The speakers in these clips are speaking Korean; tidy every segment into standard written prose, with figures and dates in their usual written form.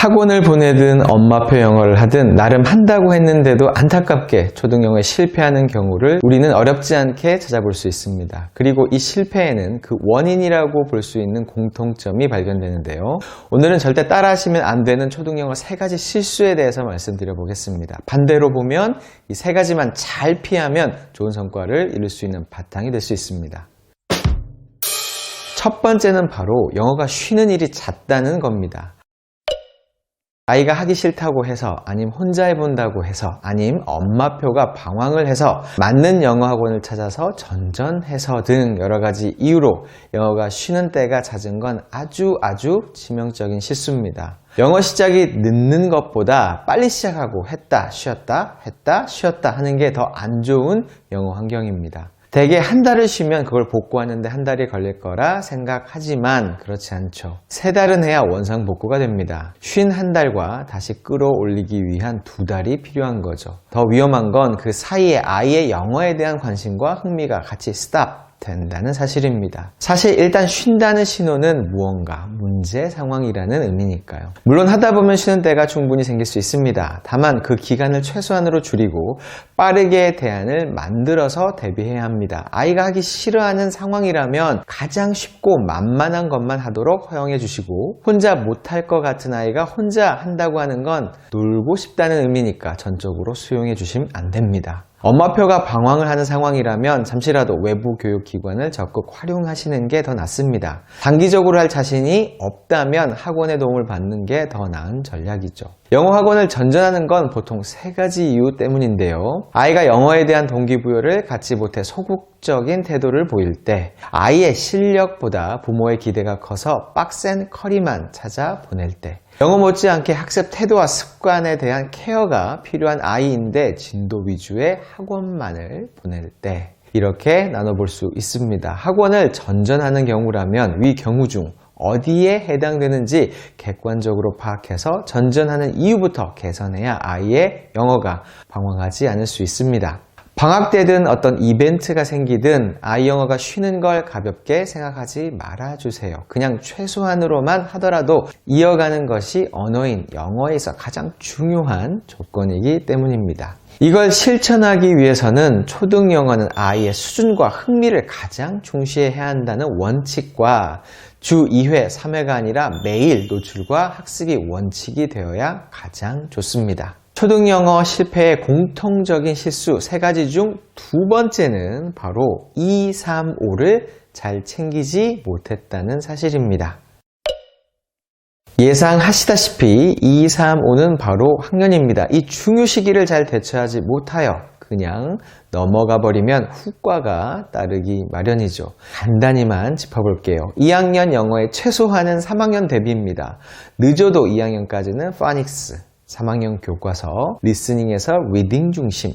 학원을 보내든 엄마표 영어를 하든 나름 한다고 했는데도 안타깝게 초등영어에 실패하는 경우를 우리는 어렵지 않게 찾아볼 수 있습니다. 그리고 이 실패에는 그 원인이라고 볼 수 있는 공통점이 발견되는데요. 오늘은 절대 따라하시면 안 되는 초등영어 3가지 실수에 대해서 말씀드려 보겠습니다. 반대로 보면 이 3가지만 잘 피하면 좋은 성과를 이룰 수 있는 바탕이 될 수 있습니다. 첫 번째는 바로 영어가 쉬는 일이 잦다는 겁니다. 아이가 하기 싫다고 해서, 아님 혼자 해본다고 해서, 아님 엄마표가 방황을 해서 맞는 영어 학원을 찾아서 전전해서 등 여러 가지 이유로 영어가 쉬는 때가 잦은 건 아주 치명적인 실수입니다. 영어 시작이 늦는 것보다 빨리 시작하고 했다 쉬었다 했다 쉬었다 하는 게 더 안 좋은 영어 환경입니다. 대개 한 달을 쉬면 그걸 복구하는데 한 달이 걸릴 거라 생각하지만 그렇지 않죠. 3달은 해야 원상복구가 됩니다. 쉰 한 달과 다시 끌어올리기 위한 2달이 필요한 거죠. 더 위험한 건 그 사이에 아이의 영어에 대한 관심과 흥미가 같이 스탑 된다는 사실입니다. 사실 일단 쉰다는 신호는 무언가 문제 상황이라는 의미니까요. 물론 하다 보면 쉬는 때가 충분히 생길 수 있습니다. 다만 그 기간을 최소한으로 줄이고 빠르게 대안을 만들어서 대비해야 합니다. 아이가 하기 싫어하는 상황이라면 가장 쉽고 만만한 것만 하도록 허용해 주시고, 혼자 못할 것 같은 아이가 혼자 한다고 하는 건 놀고 싶다는 의미니까 전적으로 수용해 주시면 안 됩니다. 엄마표가 방황을 하는 상황이라면 잠시라도 외부 교육기관을 적극 활용하시는 게 더 낫습니다. 단기적으로 할 자신이 없다면 학원의 도움을 받는 게 더 나은 전략이죠. 영어 학원을 전전하는 건 보통 3가지 이유 때문인데요. 아이가 영어에 대한 동기부여를 갖지 못해 소극적인 태도를 보일 때, 아이의 실력보다 부모의 기대가 커서 빡센 커리만 찾아 보낼 때, 영어 못지않게 학습 태도와 습관에 대한 케어가 필요한 아이인데 진도 위주의 학원만을 보낼 때, 이렇게 나눠볼 수 있습니다. 학원을 전전하는 경우라면 위 경우 중 어디에 해당되는지 객관적으로 파악해서 전전하는 이유부터 개선해야 아이의 영어가 방황하지 않을 수 있습니다. 방학 때든 어떤 이벤트가 생기든 아이 영어가 쉬는 걸 가볍게 생각하지 말아주세요. 그냥 최소한으로만 하더라도 이어가는 것이 언어인 영어에서 가장 중요한 조건이기 때문입니다. 이걸 실천하기 위해서는 초등 영어는 아이의 수준과 흥미를 가장 중시해야 한다는 원칙과 주 2회, 3회가 아니라 매일 노출과 학습이 원칙이 되어야 가장 좋습니다. 초등영어 실패의 공통적인 실수 3가지 중 2번째는 바로 2, 3, 5를 잘 챙기지 못했다는 사실입니다. 예상하시다시피 2, 3, 5는 바로 학년입니다. 이 중요 시기를 잘 대처하지 못하여 그냥 넘어가 버리면 후과가 따르기 마련이죠. 간단히만 짚어볼게요. 2학년 영어의 최소한은 3학년 대비입니다. 늦어도 2학년까지는 파닉스, 3학년 교과서, 리스닝에서 리딩 중심,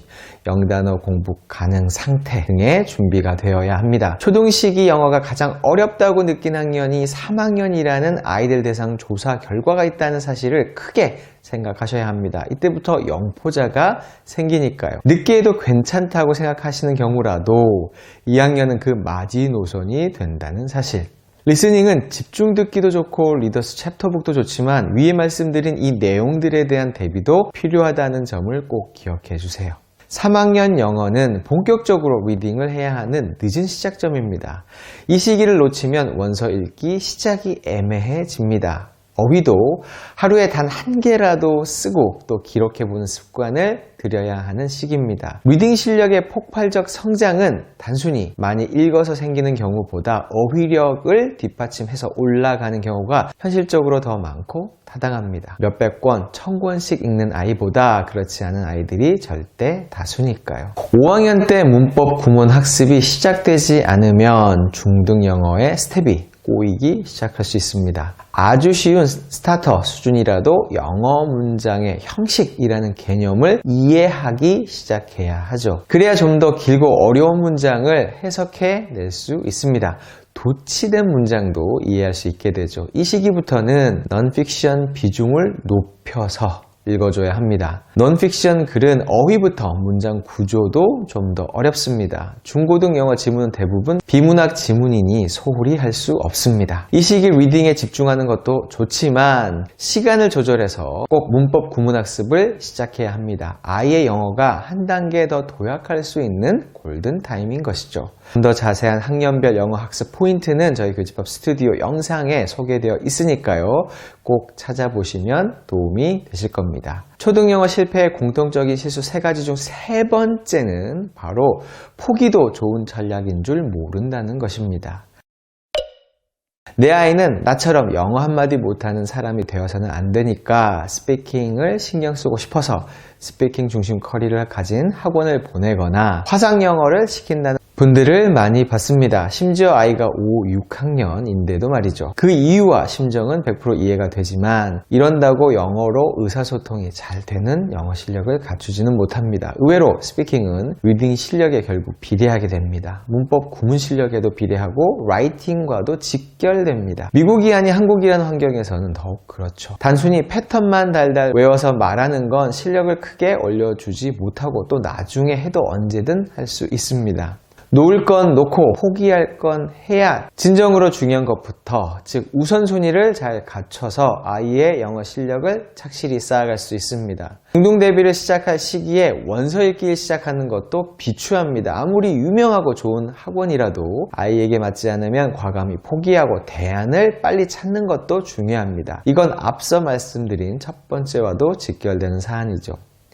영단어 공부 가능 상태 등의 준비가 되어야 합니다. 초등시기 영어가 가장 어렵다고 느낀 학년이 3학년이라는 아이들 대상 조사 결과가 있다는 사실을 크게 생각하셔야 합니다. 이때부터 영포자가 생기니까요. 늦게 해도 괜찮다고 생각하시는 경우라도 2학년은 그 마지노선이 된다는 사실. 리스닝은 집중 듣기도 좋고 리더스 챕터북도 좋지만 위에 말씀드린 이 내용들에 대한 대비도 필요하다는 점을 꼭 기억해 주세요. 3학년 영어는 본격적으로 리딩을 해야 하는 늦은 시작점입니다. 이 시기를 놓치면 원서 읽기 시작이 애매해집니다. 어휘도 하루에 단 1개라도 쓰고 또 기록해보는 습관을 들여야 하는 시기입니다. 리딩 실력의 폭발적 성장은 단순히 많이 읽어서 생기는 경우보다 어휘력을 뒷받침해서 올라가는 경우가 현실적으로 더 많고 타당합니다. 몇백 권, 1000권씩 읽는 아이보다 그렇지 않은 아이들이 절대 다수니까요. 5학년 때 문법 구문 학습이 시작되지 않으면 중등 영어의 스텝이 꼬이기 시작할 수 있습니다. 아주 쉬운 스타터 수준이라도 영어 문장의 형식이라는 개념을 이해하기 시작해야 하죠. 그래야 좀 더 길고 어려운 문장을 해석해 낼 수 있습니다. 도치된 문장도 이해할 수 있게 되죠. 이 시기부터는 넌픽션 비중을 높여서 읽어줘야 합니다. 논픽션 글은 어휘부터 문장 구조도 좀 더 어렵습니다. 중고등 영어 지문은 대부분 비문학 지문이니 소홀히 할 수 없습니다. 이 시기 리딩에 집중하는 것도 좋지만 시간을 조절해서 꼭 문법 구문학습을 시작해야 합니다. 아이의 영어가 한 단계 더 도약할 수 있는 골든타임인 것이죠. 좀 더 자세한 학년별 영어 학습 포인트는 저희 교집합 스튜디오 영상에 소개되어 있으니까요. 꼭 찾아보시면 도움이 되실 겁니다. 초등영어 실패의 공통적인 실수 3가지 중 3번째는 바로 포기도 좋은 전략인 줄 모른다는 것입니다. 내 아이는 나처럼 영어 한마디 못하는 사람이 되어서는 안 되니까 스피킹을 신경 쓰고 싶어서 스피킹 중심 커리를 가진 학원을 보내거나 화상 영어를 시킨다는 분들을 많이 봤습니다. 심지어 아이가 5, 6학년인데도 말이죠. 그 이유와 심정은 100% 이해가 되지만 이런다고 영어로 의사소통이 잘 되는 영어 실력을 갖추지는 못합니다. 의외로 스피킹은 리딩 실력에 결국 비례하게 됩니다. 문법 구문 실력에도 비례하고 라이팅과도 직결됩니다. 미국이 아닌 한국이라는 환경에서는 더욱 그렇죠. 단순히 패턴만 달달 외워서 말하는 건 실력을 크게 올려주지 못하고 또 나중에 해도 언제든 할 수 있습니다. 놓을 건 놓고 포기할 건 해야 진정으로 중요한 것부터, 즉 우선순위를 잘 갖춰서 아이의 영어 실력을 착실히 쌓아갈 수 있습니다. 중등 대비를 시작할 시기에 원서 읽기를 시작하는 것도 비추합니다. 아무리 유명하고 좋은 학원이라도 아이에게 맞지 않으면 과감히 포기하고 대안을 빨리 찾는 것도 중요합니다. 이건 앞서 말씀드린 첫 번째와도 직결되는 사안이죠.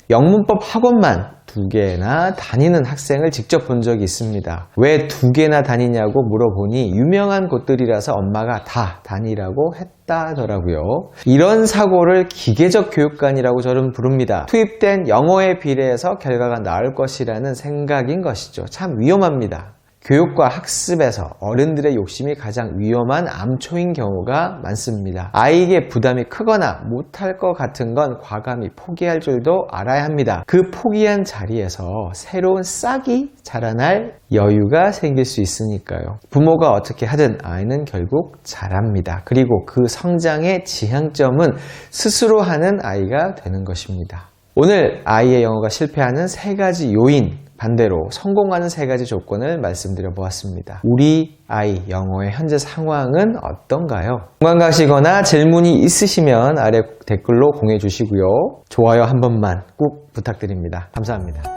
영문법 학원만 2개나 다니는 학생을 직접 본 적이 있습니다. 왜 2개나 다니냐고 물어보니 유명한 곳들이라서 엄마가 다 다니라고 했다더라고요. 이런 사고를 기계적 교육관이라고 저는 부릅니다. 투입된 영어에 비례해서 결과가 나을 것이라는 생각인 것이죠. 참 위험합니다. 교육과 학습에서 어른들의 욕심이 가장 위험한 암초인 경우가 많습니다. 아이에게 부담이 크거나 못할 것 같은 건 과감히 포기할 줄도 알아야 합니다. 그 포기한 자리에서 새로운 싹이 자라날 여유가 생길 수 있으니까요. 부모가 어떻게 하든 아이는 결국 자랍니다. 그리고 그 성장의 지향점은 스스로 하는 아이가 되는 것입니다. 오늘 아이의 영어가 실패하는 3가지 요인, 반대로 성공하는 3가지 조건을 말씀드려 보았습니다. 우리 아이 영어의 현재 상황은 어떤가요? 공감 가시거나 질문이 있으시면 아래 댓글로 공유해 주시고요. 좋아요 한 번만 꼭 부탁드립니다. 감사합니다.